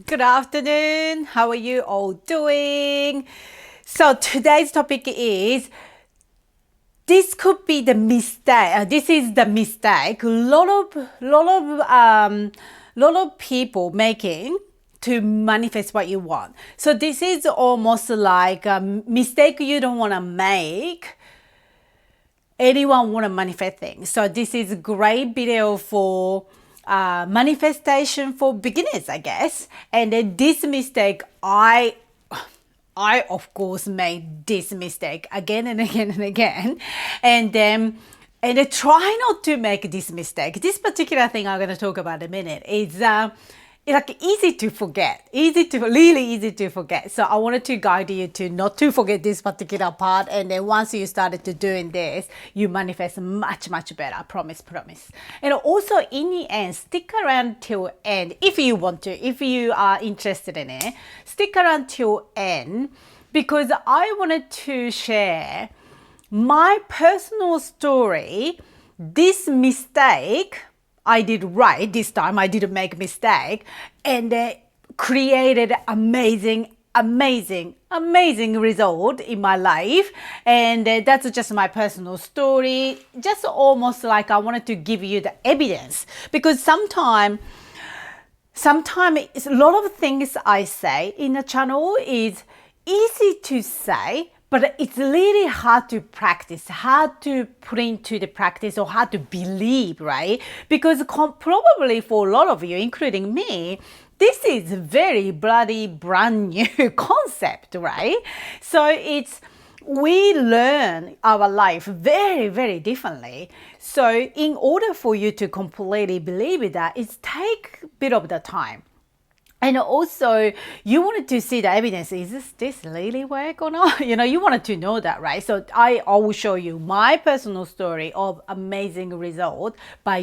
Good afternoon. How are you all doing? So today's topic is this could be the mistake. This is the mistake lot of people making to manifest what you want. So this is almost like a mistake you don't want to make. Anyone want to manifest things. So this is a great video for manifestation for beginners, I guess. And then this mistake, I of course made this mistake again and again and again, and I try not to make this mistake. This particular thing I'm going to talk about in a minute is like easy to forget, really easy to forget. So I wanted to guide you to not to forget this particular part, and then once you started to doing this, you manifest much better. Promise. And also in the end, stick around till end if you want to, if you are interested in it. Stick around till end because I wanted to share my personal story. This mistake I did right this time. I didn't make a mistake, and created amazing result in my life. And that's just my personal story. Just almost like I wanted to give you the evidence, because sometimes a lot of things I say in the channel is easy to say, but it's really hard to practice, hard to put into the practice, or hard to believe, right? Because probably for a lot of you, including me, this is very bloody brand new concept, right? So we learn our life very differently. So in order for you to completely believe that, it takes a bit of the time. And also, you wanted to see the evidence. Is this really work or not? You wanted to know that, right? So I will show you my personal story of amazing result by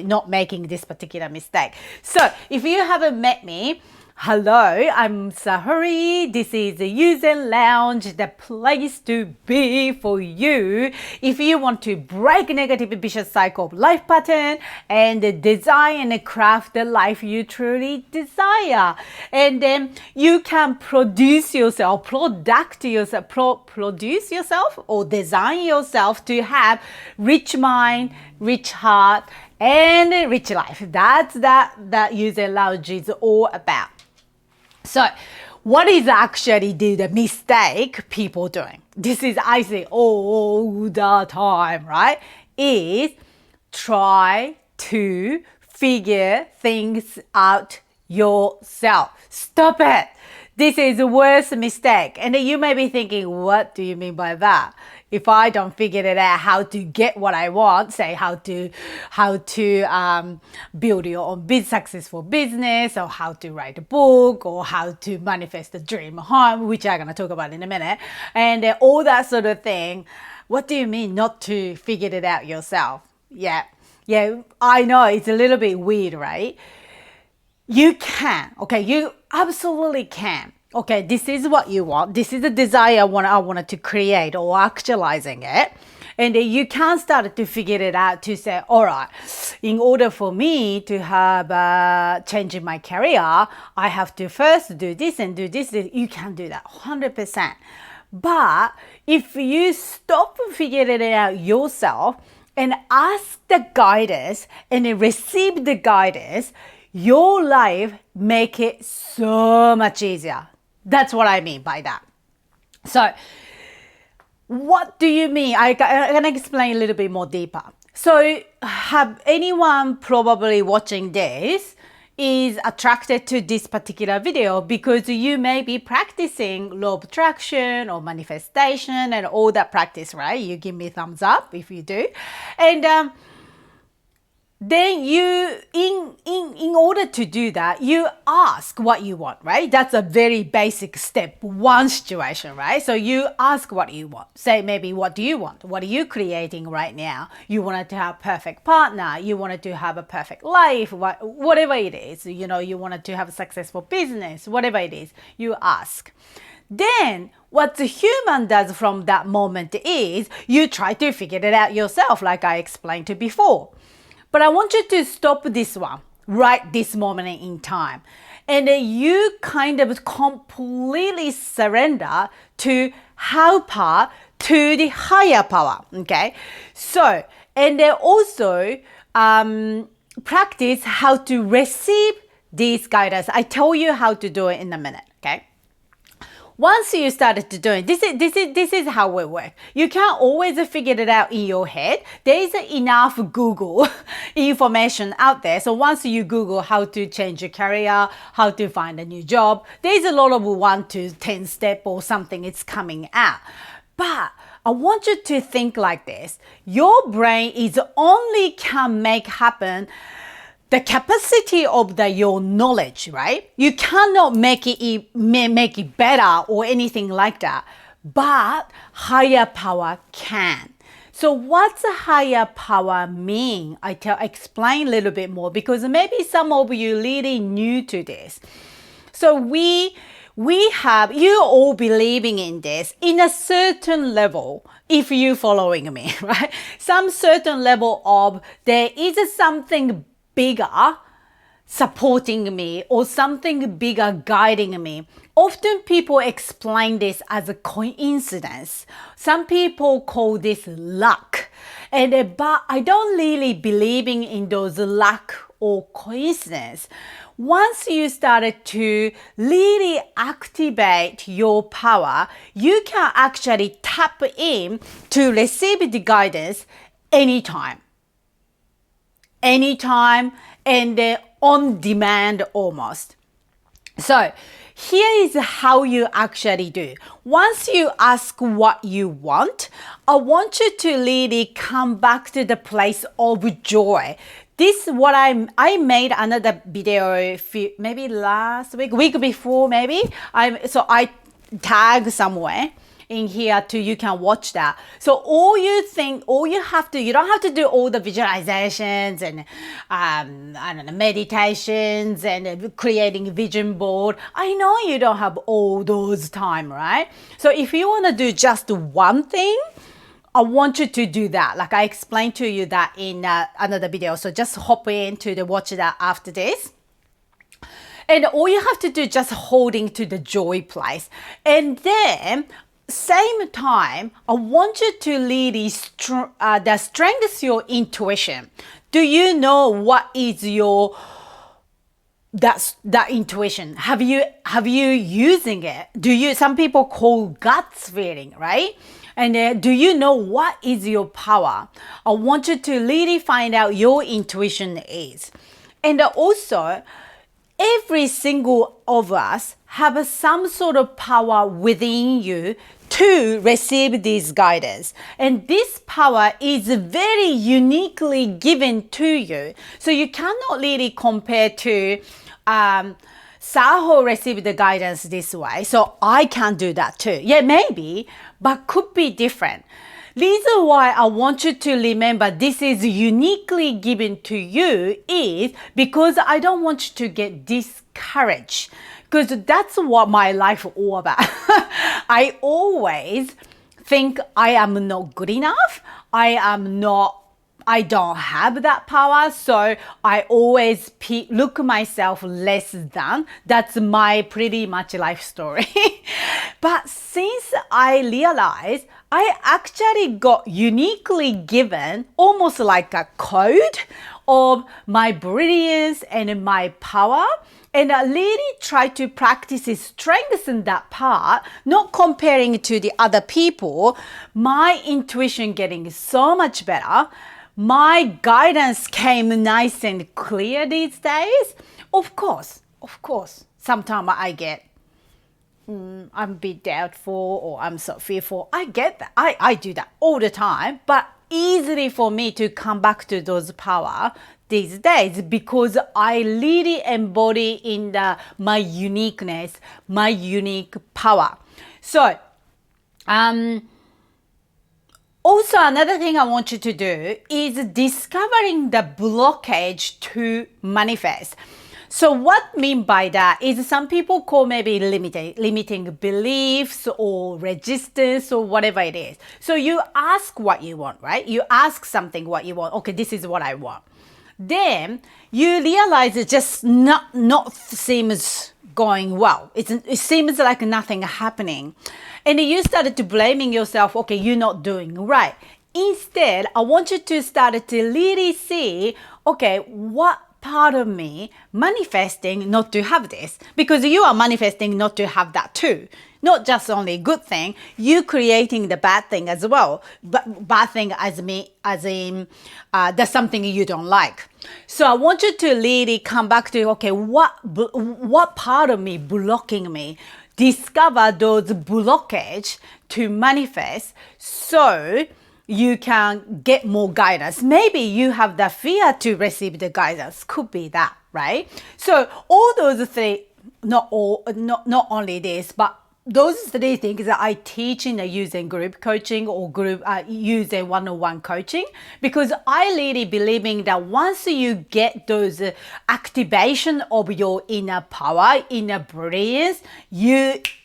not making this particular mistake. So if you haven't met me, hello, I'm Sahari. This is the YOUZen Lounge, the place to be for you if you want to break negative vicious cycle of life pattern and design and craft the life you truly desire. And then you can produce yourself or design yourself to have rich mind, rich heart, and rich life. That's that YOUZen Lounge is all about. So what is actually the mistake people doing? This is I say all the time, right? Is try to figure things out yourself. Stop it. This is the worst mistake. And then you may be thinking, what do you mean by that? If I don't figure it out how to get what I want, say how to build your own successful business, or how to write a book, or how to manifest a dream home, which I'm going to talk about in a minute, and all that sort of thing. What do you mean not to figure it out yourself? Yeah, I know it's a little bit weird, right? You can, okay, you absolutely can. Okay, this is what you want. This is the desire I wanted to create, or actualizing it. And then you can start to figure it out to say, all right, in order for me to have change in my career, I have to first do this and do this. You can do that 100%. But if you stop figuring it out yourself and ask the guidance and then receive the guidance, your life make it so much easier. That's what I mean by that. So what do you mean? I'm going to explain a little bit more deeper. So have anyone probably watching this is attracted to this particular video because you may be practicing law of attraction or manifestation and all that practice, right? You give me a thumbs up if you do. And then you, in order to do that, you ask what you want, right? That's a very basic step one situation, right? So you ask what you want. Say maybe, what do you want? What are you creating right now? You wanted to have a perfect partner. You wanted to have a perfect life, whatever it is. You wanted to have a successful business, whatever it is, you ask. Then what the human does from that moment is you try to figure it out yourself, like I explained to before. But I want you to stop this one. right this moment in time. And you kind of completely surrender to helper, to the higher power. Okay. So, and then also practice how to receive these guidance. I tell you how to do it in a minute. Okay. Once you started to do it, this is how it works. You can't always figure it out in your head. There is enough Google information out there. So once you Google how to change your career, how to find a new job, there's a lot of 1 to 10 step or something it's coming out. But I want you to think like this. Your brain is only can make happen the capacity of your knowledge, right? You cannot make it better or anything like that, but higher power can. So what's a higher power mean? Explain a little bit more because maybe some of you really new to this. So we have, you all believing in this in a certain level, if you following me, right? Some certain level of there is something bigger supporting me or something bigger guiding me. Often people explain this as a coincidence. Some people call this luck. But I don't really believe in those luck or coincidence. Once you started to really activate your power, you can actually tap in to receive the guidance anytime. And on demand almost. So here is how you actually do. Once you ask what you want, I want you to really come back to the place of joy. This is what I made another video maybe last week before maybe. I tag somewhere in here too, you can watch that. So you don't have to do all the visualizations and I don't know, meditations and creating vision board. I know you don't have all those time, right? So if you want to do just one thing, I want you to do that. Like I explained to you that in another video. So just hop in to watch that after this. And all you have to do is just holding to the joy place. And then same time, I want you to really strengthen your intuition. Do you know what is your that intuition? Have you using it? Some people call guts feeling, right? And do you know what is your power? I want you to really find out your intuition is. And also, every single of us have some sort of power within you to receive this guidance. And this power is very uniquely given to you. So you cannot really compare to Saho received the guidance this way, so I can do that too. Yeah, maybe, but could be different. Reason why I want you to remember this is uniquely given to you is because I don't want you to get discouraged. Because that's what my life is all about. I always think I am not good enough. I don't have that power. So I always look myself less than. That's my pretty much life story. But since I realized I actually got uniquely given almost like a code of my brilliance and my power, and I really try to practice it, strengthen that part, not comparing to the other people, my intuition getting so much better. My guidance came nice and clear these days. Of course, sometimes I get, I'm a bit doubtful or I'm so fearful. I get that. I do that all the time, but easily for me to come back to those power these days because I really embody in my uniqueness, my unique power. So, also, another thing I want you to do is discovering the blockage to manifest. So what I mean by that is some people call maybe limiting beliefs or resistance or whatever it is. So you ask what you want, right? You ask something what you want. Okay, this is what I want. then you realize it just not seems going well. It seems like nothing happening. And you started to blaming yourself, okay, you're not doing right. Instead, I want you to start to really see, okay, what part of me manifesting not to have this? Because you are manifesting not to have that too. Not just only good thing, you creating the bad thing as well. But bad thing as in that's something you don't like. So I want you to really come back to, okay, what part of me blocking me? Discover those blockage to manifest so you can get more guidance. Maybe you have the fear to receive the guidance. Could be that, right? So all those three, not only this, but those three things that I teach in the YOUZen group coaching or group YOUZen one-on-one coaching, because I really believing that once you get those activation of your inner power, inner brilliance,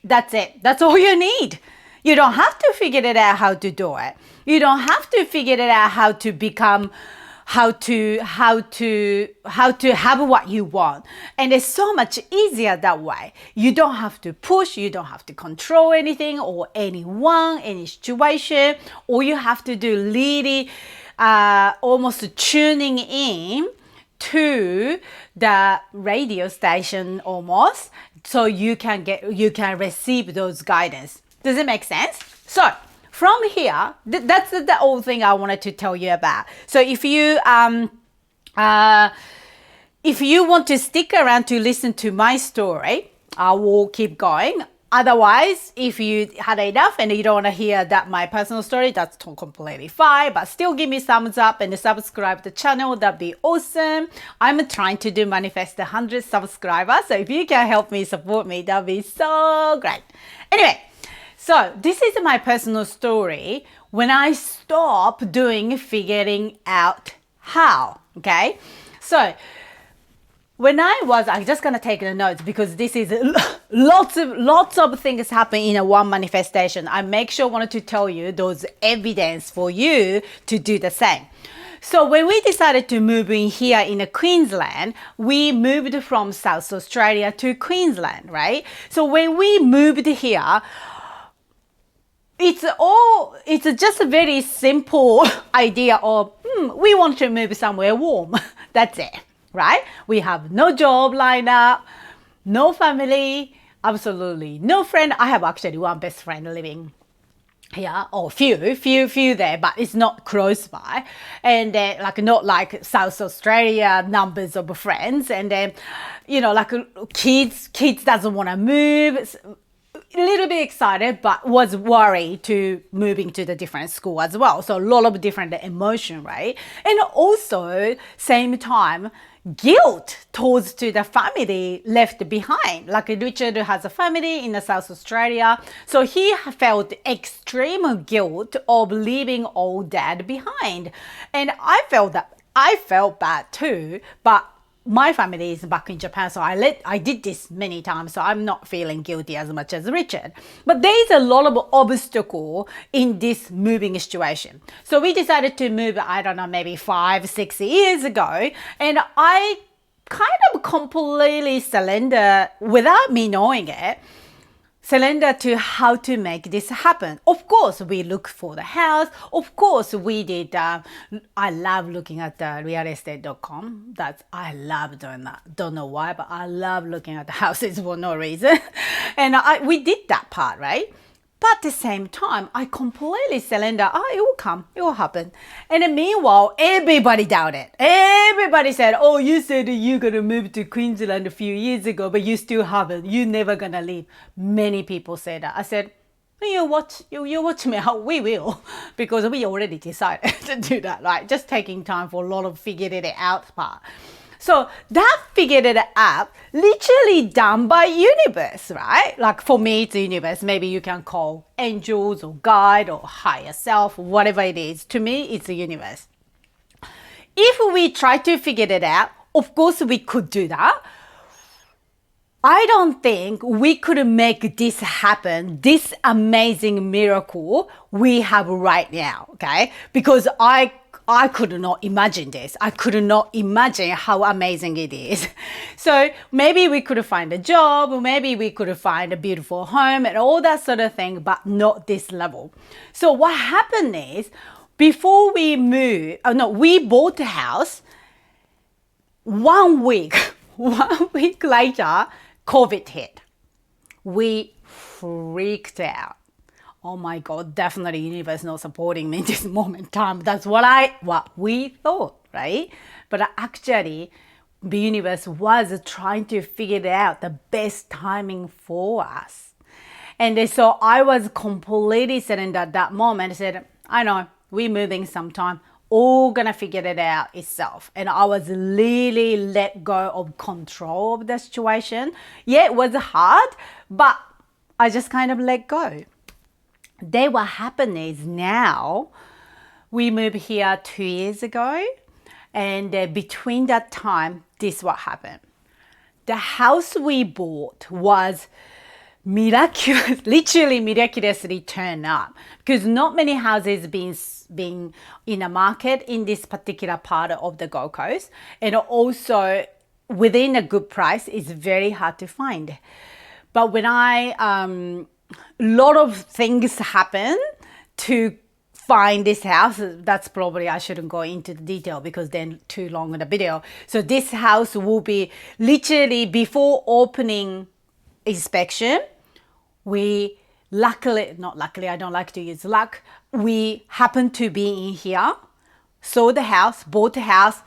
that's it. That's all you need. You don't have to figure it out how to do it. You don't have to figure it out how to become, how to have what you want. And it's so much easier that way. You don't have to push, you don't have to control anything or anyone, any situation. All you have to do really almost tuning in to the radio station almost, so you can receive those guidance. Does it make sense? So from here, that's the whole thing I wanted to tell you about. So if you want to stick around to listen to my story, I will keep going. Otherwise, if you had enough and you don't want to hear that my personal story, that's completely fine. But still give me thumbs up and subscribe to the channel. That'd be awesome. I'm trying to manifest 100 subscribers. So if you can help me, support me, that'd be so great. Anyway, so this is my personal story when I stopped figuring out how, okay? So when I'm just going to take the notes because this is lots of things happen in a one manifestation. I wanted to tell you those evidence for you to do the same. So when we decided to move in here in Queensland, we moved from South Australia to Queensland, right? So when we moved here, it's just a very simple idea of, we want to move somewhere warm. That's it, right? We have no job lined up, no family, absolutely no friend. I have actually one best friend living here, or few there, but it's not close by. And then not like South Australia numbers of friends. And then, kids doesn't want to move. A little bit excited, but was worried to moving to the different school as well. So a lot of different emotion, right? And also same time, guilt towards to the family left behind. Like Richard has a family in the South Australia. So he felt extreme guilt of leaving old dad behind. And I felt bad too, but my family is back in Japan, so I did this many times, so I'm not feeling guilty as much as Richard. But there's a lot of obstacle in this moving situation. So we decided to move, I don't know, maybe 5-6 years ago, and I kind of completely surrender without me knowing it. Surrender to how to make this happen. Of course, we look for the house. Of course, we did. I love looking at the realestate.com. I love doing that. Don't know why, but I love looking at the houses for no reason. And we did that part, right? But at the same time, I completely surrender. It will come. It will happen. And then meanwhile, everybody doubted. Everybody said, oh, you said you're going to move to Queensland a few years ago, but you still haven't. You're never going to leave. Many people said that. I said, you watch me out. We will. Because we already decided to do that, right? Just taking time for a lot of figuring it out part. So that figured it out, literally done by universe, right? Like for me, it's the universe. Maybe you can call angels or guide or higher self, whatever it is. To me, it's the universe. If we try to figure it out, of course we could do that. I don't think we could make this happen, this amazing miracle we have right now, okay? Because I I could not imagine this. I could not imagine how amazing it is. So maybe we could find a job, or maybe we could find a beautiful home and all that sort of thing, but not this level. So what happened is, before we moved, we bought a house. 1 week, 1 week later, COVID hit. We freaked out. Oh my God, definitely universe not supporting me in this moment in time. That's what we thought, right? But actually, the universe was trying to figure out the best timing for us. And so I was completely certain at that moment. I said, I know, we're moving sometime. All gonna figure it out itself. And I was really let go of control of the situation. Yeah, it was hard, but I just kind of let go. Then what happened is, now we moved here 2 years ago, and between that time, this what happened. The house we bought was literally miraculously turned up, because not many houses being in the market in this particular part of the Gold Coast, and also within a good price is very hard to find. But when lot of things happen to find this house. That's probably, I shouldn't go into the detail because then too long in the video. So this house will be literally before opening inspection. We not luckily, I don't like to use luck. We happened to be in here, saw the house, bought the house.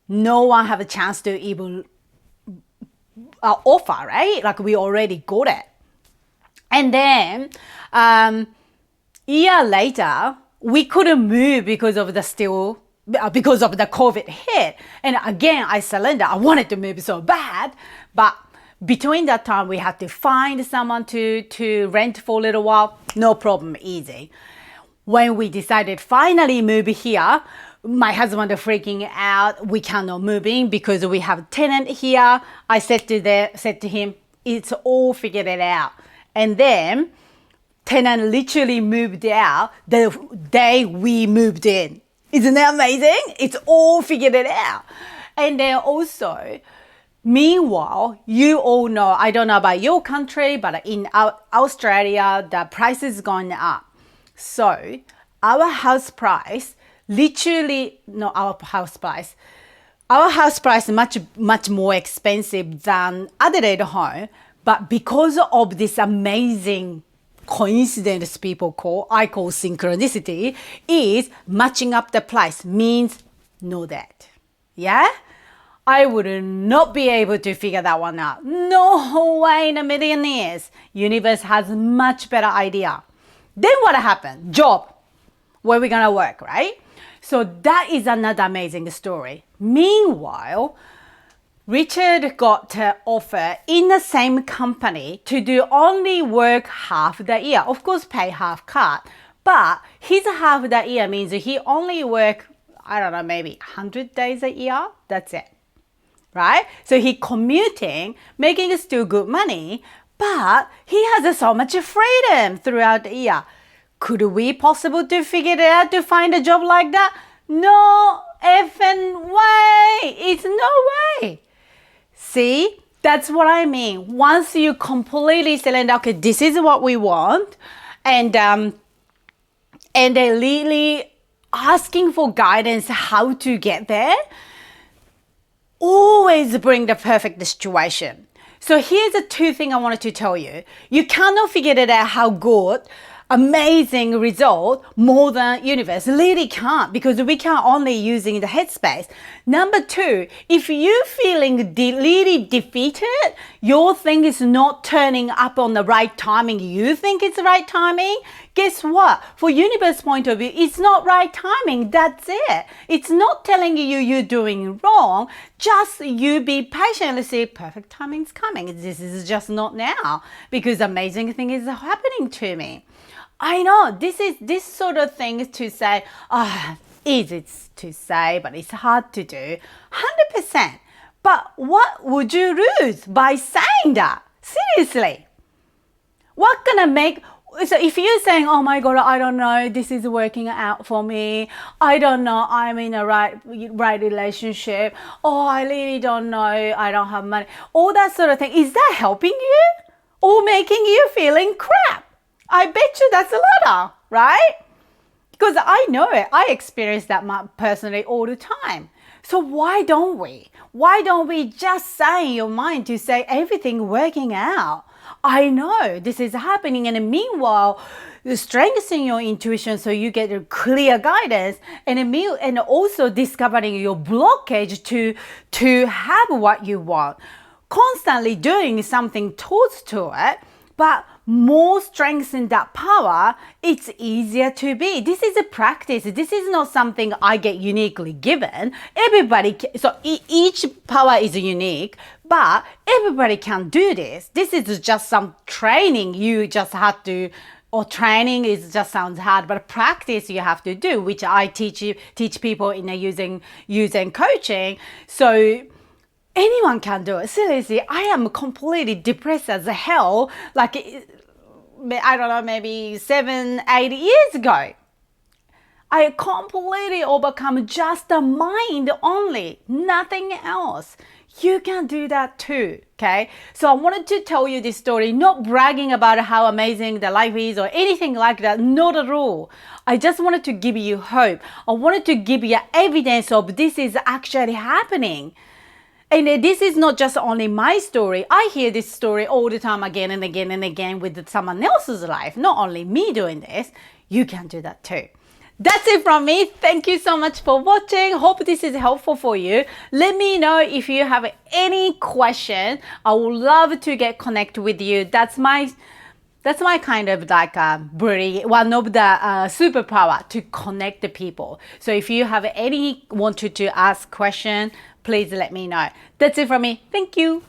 No one have a chance to even offer, right? Like we already got it. And then year later, we couldn't move because of the COVID hit. And again, I surrendered. I wanted to move so bad, but between that time, we had to find someone to rent for a little while. No problem, easy. When we decided finally move here, my husband was freaking out. We cannot move in because we have a tenant here. I said to him, it's all figured it out. And then tenant literally moved out the day we moved in. Isn't that amazing? It's all figured it out. And then also, meanwhile, you all know, I don't know about your country, but in Australia, the price is going up. So our house price, our house price is much more expensive than Adelaide home. But because of this amazing coincidence I call synchronicity, is matching up the price, means know that. Yeah? I would not be able to figure that one out. No way in a million years. Universe has much better idea. Then what happened? Job. Where we gonna work, right? So that is another amazing story. Meanwhile, Richard got an offer in the same company to do only work half the year. Of course, pay half cut. But his half the year means he only work, I don't know, maybe 100 days a year. That's it. Right? So he commuting, making still good money, but he has so much freedom throughout the year. Could we possible to figure it out to find a job like that? No effing way. It's no way. See, that's what I mean. Once you completely surrender, okay, this is what we want, and they're really asking for guidance how to get there, always bring the perfect situation. So here's the two things I wanted to tell you. You cannot figure it out how good, amazing result more than universe. Really can't, because we can only using the headspace. Number two, if you're feeling really defeated, your thing is not turning up on the right timing, you think it's the right timing, guess what? For universe point of view, it's not right timing. That's it. It's not telling you you're doing wrong. Just you be patient and say, perfect timing's coming. This is just not now, because amazing thing is happening to me. I know this sort of thing to say, easy to say, but it's hard to do. 100%. But what would you lose by saying that? Seriously. So if you're saying, oh my God, I don't know, this is working out for me, I don't know, I'm in a right relationship, oh, I really don't know, I don't have money, all that sort of thing, is that helping you or making you feeling crap? I bet you that's the latter, right? Because I know it. I experience that personally all the time. So why don't we? Why don't we just say in your mind to say everything working out? I know this is happening, and meanwhile, strengthening your intuition so you get a clear guidance, and also discovering your blockage to have what you want. Constantly doing something towards to it, but more strength in that power, it's easier to be. This is a practice. This is not something I get uniquely given. Everybody so each power is unique, but everybody can do this. This is just some training you just have to, or training is just sounds hard, but practice you have to do, which I teach people in using coaching. So anyone can do it. Seriously, I am completely depressed as hell. Like, I don't know, maybe 7-8 years ago. I completely overcome just the mind only, nothing else. You can do that too, okay? So I wanted to tell you this story, not bragging about how amazing the life is or anything like that, not at all. I just wanted to give you hope. I wanted to give you evidence of this is actually happening. And this is not just only my story. I hear this story all the time, again and again and again, with someone else's life. Not only me doing this, you can do that too. That's it from me. Thank you so much for watching. Hope this is helpful for you. Let me know if you have any question. I would love to get connected with you. That's my kind of like one of the superpower, to connect the people. So if you have wanted to ask question, please let me know. That's it from me. Thank you.